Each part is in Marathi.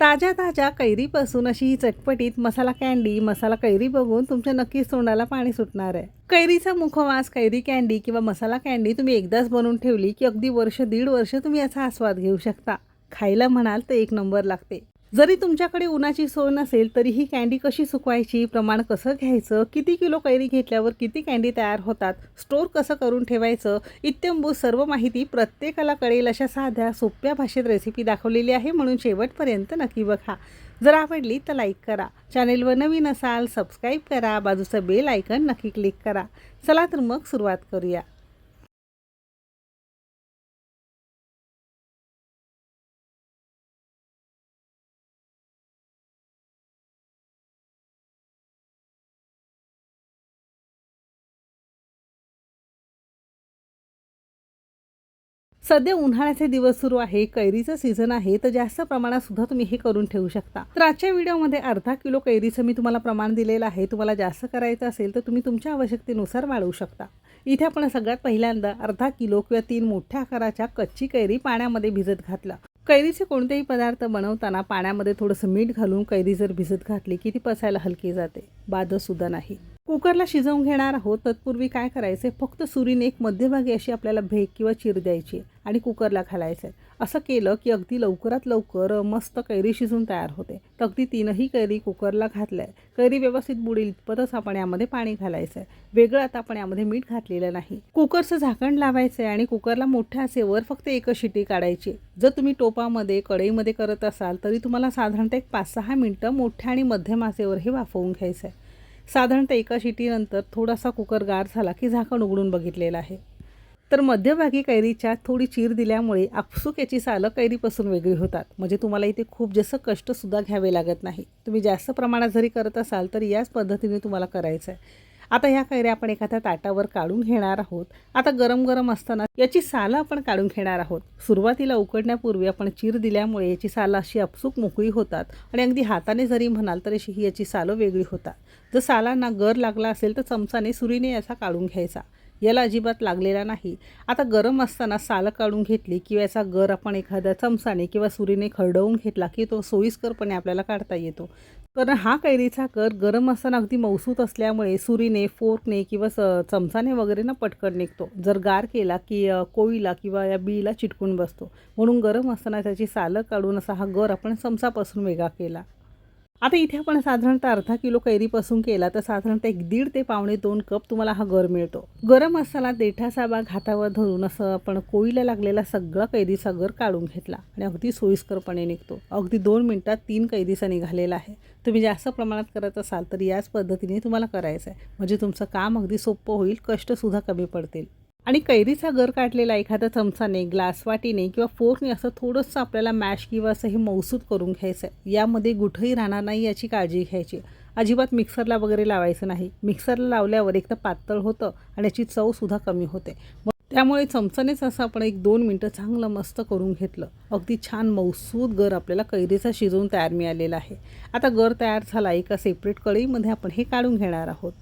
ताज्या ताज्या कैरीपासून अशी ही चटपटीत मसाला कँडी, मसाला कैरी बघून तुमच्या नक्कीच तोंडाला पाणी सुटणार आहे. कैरीचा मुखवास, कैरी कँडी किंवा मसाला कँडी तुम्ही एकदाच बनवून ठेवली की अगदी वर्ष दीड वर्ष तुम्ही याचा आस्वाद घेऊ शकता. खायला म्हणाल तर एक नंबर लागते. जरी तुमच्याकडे उन्हाची सोय नसेल तरी ही कँडी कशी सुकवायची, प्रमाण कसं घ्यायचं, किती किलो कैरी घेतल्यावर किती कँडी तयार होतात, स्टोअर कसं करून ठेवायचं, इत्यादी सर्व माहिती प्रत्येकाला कळेल अशा साध्या सोप्या भाषेत रेसिपी दाखवलेली आहे, म्हणून शेवटपर्यंत नक्की बघा. जर आवडली तर लाईक करा, चॅनेलवर नवीन असाल सबस्क्राईब करा, बाजूचं बेल आयकन नक्की क्लिक करा. चला तर मग सुरुवात करूया. सध्या उन्हाळ्याचे दिवस सुरू आहे, कैरीचं सीझन आहे, तर जास्त प्रमाणात सुद्धा तुम्ही हे करून ठेवू शकता. तर आजच्या व्हिडिओमध्ये अर्धा किलो कैरीचं मी तुम्हाला प्रमाण दिलेलं आहे. तुम्हाला जास्त करायचं असेल तर तुम्ही तुमच्या आवश्यकतेनुसार वाढवू शकता. इथे आपण सगळ्यात पहिल्यांदा अर्धा किलो किंवा 3 मोठ्या आकाराच्या कच्ची कैरी पाण्यामध्ये भिजत घातलं. कैरीचे कोणतेही पदार्थ बनवताना पाण्यामध्ये थोडंसं मीठ घालून कैरी जर भिजत घातली की ती पचायला हलकी जाते, बाधसुद्धा नाही. कुकरला शिजवून घेणार आहोत. तत्पूर्वी काय करायचे, फक्त सुरीने एक मध्यभागी अशी आपल्याला भेग किंवा चीर द्यायची आणि कुकरला घालायचं. असं केलं की अगदी लवकरात लवकर मस्त कैरी शिजून तयार होते. तर अगदी 3ही कैरी कुकरला घातल्या. कैरी व्यवस्थित बुडेल इतपतच आपण यामध्ये पाणी घालायचं आहे. वेगळं आता आपण यामध्ये मीठ घातलेलं नाही. कुकरचं झाकण लावायचं आहे आणि कुकरला मोठ्या आचेवर फक्त एकच शिटी काढायची. जर तुम्ही टोपामध्ये कढईमध्ये करत असाल तरी तुम्हाला साधारणतः एक 5-6 मिनटं मोठ्या आणि मध्यम आचेवर हे वाफवून घ्यायचं आहे. साधारणतः एका शिटीनंतर थोडासा कुकर गार झाला की झाकण उघडून बघितलेलं आहे. तर मध्यभागी कैरीच्या थोडी चीर दिल्यामुळे आपसूक याची सालं कैरीपासून वेगळी होतात. म्हणजे तुम्हाला इथे खूप जास्त कष्टसुद्धा घ्यावे लागत नाही. तुम्ही जास्त प्रमाणात जरी करत असाल तर याच पद्धतीने तुम्हाला करायचं आहे. आता ह्या कैऱ्या आपण एखाद्या ताटावर काढून घेणार आहोत. आता गरम गरम असताना याची सालं आपण काढून घेणार आहोत. सुरुवातीला उकडण्यापूर्वी आपण चीर दिल्यामुळे याची सालं अशी आपसूक मोकळी होतात आणि अगदी हाताने जरी म्हणाल तर अशी ही याची सालं वेगळी होतात. जर सालांना गर लागला असेल तर चमचाने सुरीने याचा काढून घ्यायचा. याला अजिबात लागलेला नाही. आता गरम असताना सालं काढून घेतली किंवा याचा गर आपण एखाद्या चमचाने किंवा सुरीने खरडवून घेतला की तो सोयीस्करपणे आपल्याला काढता येतो. कारण हा कैरीचा गर गरम असताना अगदी मऊसूत असल्यामुळे सुरीने, फोर्कने किंवा चमचाने वगैरे ना पटकन निघतो. जर गार केला की कोळीला किंवा या बीला चिटकून बसतो. म्हणून गरम असताना त्याची सालं काढून असा हा गर आपण चमचापासून वेगळा केला. आता इथे आपण साधारणतः अर्धा किलो कैरीपासून केला तर साधारणतः 1.5 ते 2.25 कप तुम्हाला हा गर मिळतो. गरम असताना देठाचा भाग हातावर धरून असं आपण कोळीला लागलेला सगळा कैरीचा गर काढून घेतला आणि अगदी सोयीस्करपणे निघतो. अगदी 2 मिनिटात 3 कैरीचा निघालेला आहे. तुम्ही जास्त प्रमाणात करत असाल तर याच पद्धतीने तुम्हाला करायचं आहे. म्हणजे तुमचं काम अगदी सोपं होईल, कष्टसुद्धा कमी पडतील. आणि कैरीचा गर काढलेला एखाद्या चमचाने, ग्लास वाटीने किंवा फोर्कने असं थोडंसं आपल्याला मॅश किंवा असं हे मऊसूत करून घ्यायचं आहे. यामध्ये गुठही राहणार नाही याची काळजी घ्यायची. अजिबात मिक्सरला वगैरे लावायचं नाही. मिक्सरला लावल्यावर एक तर पातळ होतं आणि याची चवसुद्धा कमी होते. मग त्यामुळे चमचानेच असं आपण 1-2 मिनटं चांगलं मस्त करून घेतलं. अगदी छान मऊसूत गर आपल्याला कैरीचा शिजवून तयार मिळालेला आहे. आता गर तयार झाला एका सेपरेट कढईमध्ये आपण हे काढून घेणार आहोत.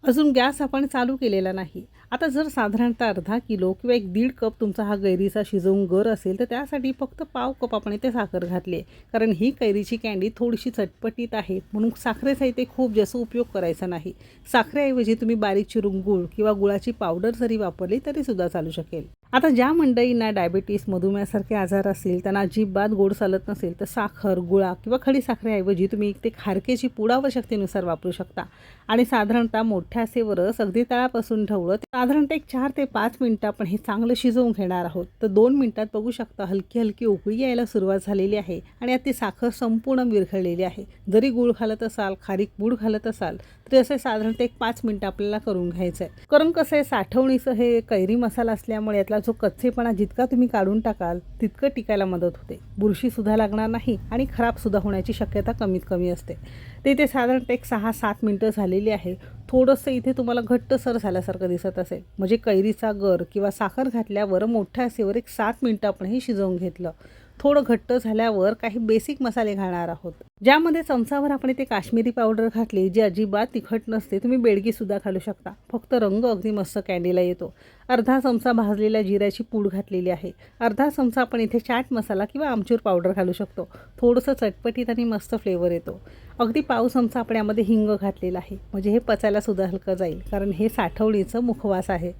अजून गॅस आपण चालू केलेला नाही. आता जर साधारणतः अर्धा किलो किंवा 1.5 कप तुमचा हा कैरीचा शिजवून गर असेल तर त्यासाठी फक्त पाव कप आपण इथे साखर घातली आहे. कारण ही कैरीची कँडी थोडीशी चटपटीत आहे, म्हणून साखरेचा इथे खूप जास्त उपयोग करायचा नाही. साखरेऐवजी तुम्ही बारीक चिरून गूळ किंवा गुळाची पावडर जरी वापरली तरीसुद्धा चालू शकेल. आता ज्या मंडळींना डायबिटीस, मधुमेहासारखे आजार असतील, त्यांना अजिबात गोड चालत नसेल तर साखर, गुळा किंवा खडी साखरेऐवजी तुम्ही ते खारकेची पूड आवश्यकतेनुसार वापरू शकता. आणि साधारणतः मोठ्या आचेवरच अगदी तळापासून ढवळत साधारणतः एक 4 ते 5 मिनिटं आपण हे चांगलं शिजवून घेणार आहोत. तर 2 मिनिटात बघू शकता हलकी हलकी उकळी यायला सुरुवात झालेली आहे आणि यात ती साखर संपूर्ण विरघळलेली आहे. जरी गूळ घालत असाल, खारीक पूड घालत असाल तरी असे साधारणतः एक 5 मिनिटं आपल्याला करून घ्यायचं आहे. कारण कसं आहे, साठवणीचं हे कैरी मसाला असल्यामुळे यातला जो कच्चेपणा जितका तुम्ही काढून टाकाल तितकं टिकायला मदत होते. बुरशीसुद्धा लागणार नाही आणि खराबसुद्धा होण्याची शक्यता कमीत कमी असते. ते इथे साधारणतः एक 6-7 मिनिटं झालेली आहे. थोडंसं इथे तुम्हाला घट्टसर झाल्यासारखं दिसत असेल. म्हणजे कैरीचा गर किंवा साखर घातल्यावर मोठ्या आचेवर एक 7 मिनिटं आपण हे शिजवून घेतलं. थोडं घट्ट झाल्यावर काही बेसिक मसाले घालणार आहोत, ज्यामध्ये चमचाभर आपण इथे काश्मीरी पावडर घातली, जी अजिबात तिखट नसते. तुम्ही बेडगीसुद्धा घालू शकता, फक्त रंग अगदी मस्त कँडीला येतो. अर्धा चमचा भाजलेल्या जिऱ्याची पूड घातलेली आहे. अर्धा चमचा आपण इथे चाट मसाला किंवा आमचूर पावडर घालू शकतो. थोडंसं चटपटीत आणि मस्त फ्लेवर येतो. अगदी पाव चमचा आपण यामध्ये हिंग घातलेला आहे, म्हणजे हे पचायलासुद्धा हलकं जाईल, कारण हे साठवणीचं मुखवास आहे.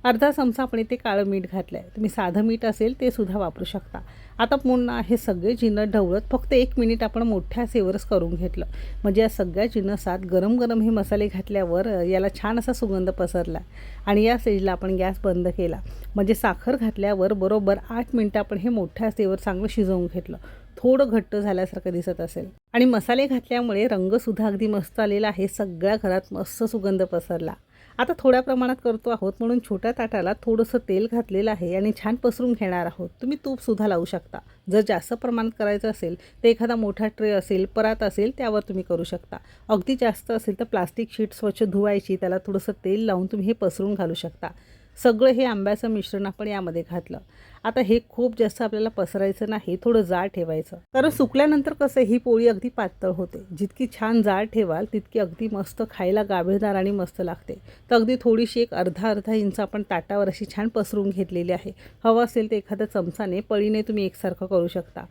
अर्धा चमचा आपण इथे काळं मीठ घातलं आहे. तुम्ही साधं मीठ असेल ते सुद्धा वापरू शकता. आता पुन्हा हे सगळे जिन्नस ढवळत फक्त 1 मिनिट आपण मोठ्या सेवरच करून घेतलं, म्हणजे या सगळ्या जिन्नसात गरम गरम हे मसाले घातल्यावर याला छान असा सुगंध पसरला आणि या स्टेजला आपण गॅस बंद केला. म्हणजे साखर घातल्यावर बरोबर 8 मिनिटं आपण हे मोठ्या सेवर चांगलं शिजवून घेतलं. थोडं घट्ट झाल्यासारखं दिसत असेल आणि मसाले घातल्यामुळे रंगसुद्धा अगदी मस्त आलेला आहे. सगळ्या घरात मस्त सुगंध पसरला. आता थोड्या प्रमाणात करतो आहोत म्हणून छोट्या ताटाला थोडंसं तेल घातलेलं आहे आणि छान पसरून घेणार आहोत. तुम्ही तूपसुद्धा लावू शकता. जर जास्त प्रमाणात करायचं असेल तर एखादा मोठा ट्रे असेल, परात असेल, त्यावर तुम्ही करू शकता. अगदी जास्त असेल तर प्लास्टिक शीट स्वच्छ धुवायची, त्याला थोडंसं तेल लावून तुम्ही हे पसरून घालू शकता. सगळं हे आंब्याचं मिश्रण आपण यामध्ये घातलं. आता हे खूप जास्त आपल्याला पसरायचं नाही, थोडं जाड ठेवायचं, कारण सुकल्यानंतर कसं ही पोळी अगदी पातळ होते. जितकी छान जाड ठेवाल तितकी अगदी मस्त खायला गाभेदार आणि मस्त लागते. तर अगदी थोडीशी एक अर्धा इंच आपण ताटावर अशी छान पसरून घेतलेली आहे. हवं असेल तर एखाद्या चमचाने पळीने तुम्ही एकसारखं करू शकता.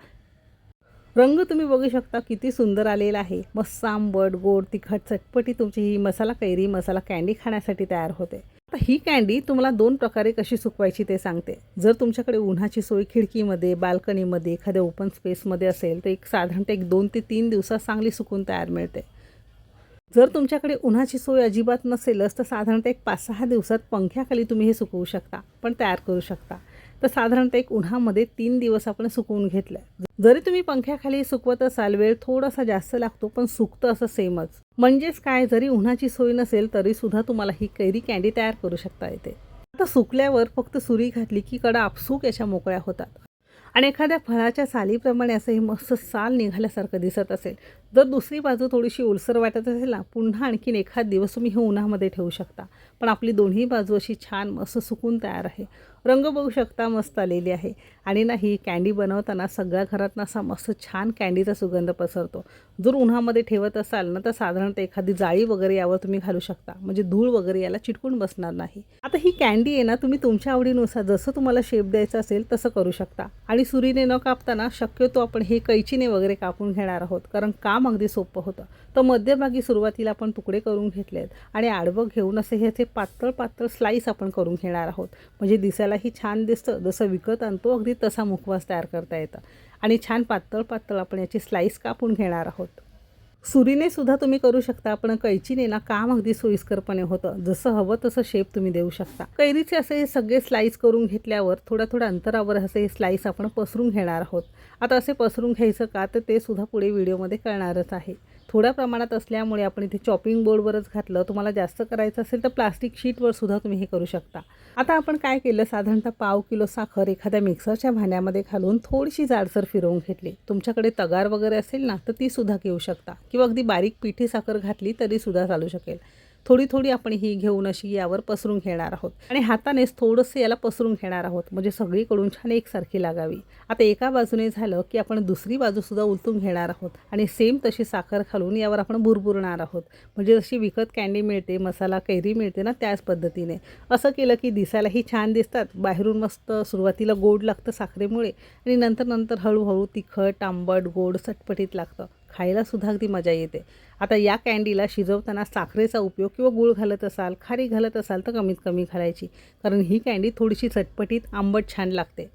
रंग तुम्ही बघू शकता किती सुंदर आलेला आहे. मस्त आंबट, गोड, तिखट, चटपटी तुमची ही मसाला कैरी, मसाला कँडी खाण्यासाठी तयार होते. आता ही कँडी तुम्हाला 2 प्रकारे कशी सुकवायची ते सांगते. जर तुमच्याकडे उन्हाची सोय खिडकीमध्ये, बाल्कनीमध्ये, एखाद्या ओपन स्पेसमध्ये असेल तर साधारणतः 2 ते 3 दिवसात चांगली सुकून तयार मिळते. जर तुमच्याकडे उन्हाची सोय अजिबात नसेलच तर साधारणतः 5-6 दिवसात पंख्याखाली तुम्ही हे सुकवू शकता, पण तयार करू शकता. तर साधारणतः उन्हामध्ये 3 दिवस आपण सुकवून घेतलं. जरी तुम्ही पंख्याखाली सुकवत असाल, वेळ थोडासा जास्त लागतो, पण सुकतं असं सेमच. म्हणजेच काय, जरी उन्हाची सोय नसेल तरीसुद्धा तुम्हाला ही कैरी कँडी तयार करू शकता येते. आता सुकल्यावर फक्त सुरी घातली की कडा आपसूक याच्या मोकळ्या होतात आणि एखाद्या फळाच्या सालीप्रमाणे असं हे मस्त साल निघाल्यासारखं दिसत असेल. जर दुसरी बाजू थोडीशी ओलसर वाटत असेल ना, पुन्हा आणखीन एखाद दिवस तुम्ही हे उन्हामध्ये ठेवू शकता. पण आपली दोन्ही बाजू अशी छान मस्त सुकून तयार आहे. रंग बघू शकता मस्त आलेली आहे आणि ना ही कँडी बनवताना सगळ्या घरात असा मस्त छान कँडीचा सुगंध पसरतो. जर उन्हामध्ये ठेवत असाल ना तर साधारणतः एखादी जाळी वगैरे यावर तुम्ही घालू शकता, म्हणजे धूळ वगैरे याला चिटकून बसणार नाही. आता ही कँडी आहे ना, तुम्ही तुमच्या आवडीनुसार जसं तुम्हाला शेप द्यायचा असेल तसं करू शकता. आणि सुरीने न कापताना शक्यतो आपण हे कैचीने वगैरे कापून घेणार आहोत, कारण काम अगदी सोपं होतं. तर मध्यभागी सुरुवातीला आपण तुकडे करून घेतलेत आणि आडवं घेऊन असे ह्याचे पातळ स्लाईस आपण करून घेणार आहोत, म्हणजे दिसायलाही छान दिसतं. जसं विकत आणतो अगदी तसा मुखवास तयार करता येतं. आणि छान पातळ आपण याची स्लाईस कापून घेणार आहोत. सुरीने सुद्धा तुम्ही करू शकता, पण कैचीने ना काम अगदी सोयीस्करपणे होतं. जसं हवं तसं शेप तुम्ही देऊ शकता. कैरीचे असे हे सगळे स्लाईस करून घेतल्यावर थोड्या अंतरावर असे हे स्लाईस आपण पसरून घेणार आहोत. आता असे पसरून घ्यायचं का, तर ते सुद्धा पुढे व्हिडिओमध्ये कळणारच आहे. थोड्या प्रमाणात असल्यामुळे आपण इथे चॉपिंग बोर्डवरच घातलं. तुम्हाला जास्त करायचं असेल तर प्लास्टिक शीटवर सुद्धा तुम्ही हे करू शकता. आता आपण काय केलं, साधारणतः पाव किलो साखर एखाद्या मिक्सरच्या भांड्यामध्ये घालून थोडीशी जाडसर फिरवून घेतली. तुमच्याकडे तगार वगैरे असेल ना तर ती सुद्धा घेऊ शकता, किंवा अगदी बारीक पिठी साखर घातली तरी सुद्धा चालू शकेल. थोडी आपण ही घेऊन अशी यावर पसरून घेणार आहोत आणि हातानेच थोडंसं याला पसरून घेणार आहोत, म्हणजे सगळीकडून छान एकसारखी लागावी. आता एका बाजूने झालं की आपण दुसरी बाजूसुद्धा उलटून घेणार आहोत आणि सेम तशी साखर घालून यावर आपण भुरभुरणार आहोत, म्हणजे जशी विकत कँडी मिळते, मसाला कैरी मिळते ना, त्याच पद्धतीने. असं केलं की दिसायलाही छान दिसतात. बाहेरून मस्त सुरुवातीला गोड लागतं साखरेमुळे आणि नंतर हळूहळू तिखट, आंबट, गोड, चटपटीत लागतं. खायलासुद्धा अगदी मजा येते. आता या कँडीला शिजवताना साखरेचा उपयोग किंवा गूळ घालत असाल, खारी घालत असाल तर कमीत कमी घालायची, कारण ही कँडी थोडीशी चटपटीत आंबट छान लागते.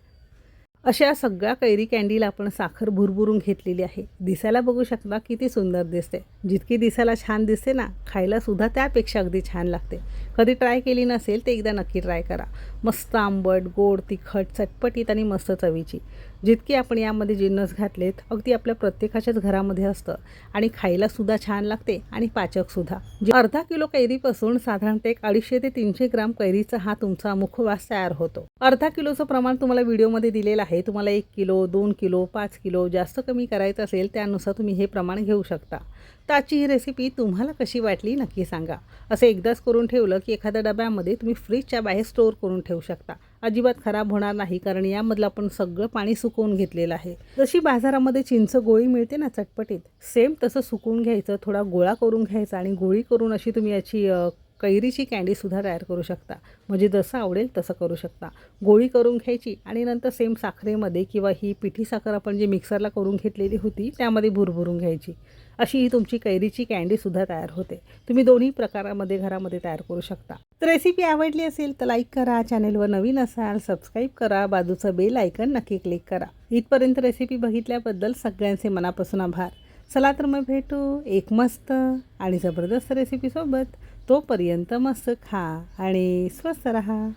अशा सगळ्या कैरी कँडीला आपण साखर भुरभुरून घेतलेली आहे. दिसायला बघू शकता किती सुंदर दिसते. जितकी दिसायला छान दिसते ना, खायलासुद्धा त्यापेक्षा अगदी छान लागते. कधी ट्राय केली नसेल तर एकदा नक्की ट्राय करा. मस्त आंबट, गोड, तिखट, चटपटीत आणि मस्त चवीची. जितके आपण यामध्ये जिन्नस घातलेत अगदी आपल्या प्रत्येकाच्याच घरामध्ये असतं आणि खायलासुद्धा छान लागते आणि पाचकसुद्धा. अर्धा किलो कैरीपासून साधारणतः 250 ते 300 ग्राम कैरीचा हा तुमचा मुखवास तयार होतो. अर्धा किलोचं प्रमाण तुम्हाला व्हिडिओमध्ये दिलेलं आहे. तुम्हाला 1 किलो, 2 किलो, 5 किलो जास्त कमी करायचं असेल त्यानुसार तुम्ही हे प्रमाण घेऊ शकता. तर आजची ही रेसिपी तुम्हाला कशी वाटली नक्की सांगा. असं एकदाच करून ठेवलं की एखाद्या डब्यामध्ये तुम्ही फ्रीजच्या बाहेर स्टोअर करून ठेवू शकता अजिबात खराब होणार नाही, कारण यामधलं आपण सगळं पाणी सुकवून घेतलेलं आहे. जशी बाजारामध्ये चिंच गोळी मिळते ना चटपटीत, सेम तसं सुकवून घ्यायचं, थोडा गोळा करून घ्यायचा आणि गोळी करून अशी तुम्ही याची कैरीची कँडीसुद्धा तयार करू शकता. म्हणजे जसं आवडेल तसं करू शकता. गोळी करून घ्यायची आणि नंतर सेम साखरेमध्ये किंवा ही पिठी साखर आपण जी मिक्सरला करून घेतलेली होती त्यामध्ये भुरभुरून घ्यायची. अशी ही तुमची कैरीची कँडीसुद्धा तयार होते. तुम्ही दोन्ही प्रकारामध्ये घरामध्ये तयार करू शकता. तर रेसिपी आवडली असेल तर लाईक करा, चॅनेलवर नवीन असाल सबस्क्राईब करा, बाजूचं बेल आयकन नक्की क्लिक करा. इथपर्यंत रेसिपी बघितल्याबद्दल सगळ्यांचे मनापासून आभार. चला तर मग भेटू एक मस्त आणि जबरदस्त रेसिपीसोबत. तोपर्यंत मस्त खा आणि स्वस्त रहा.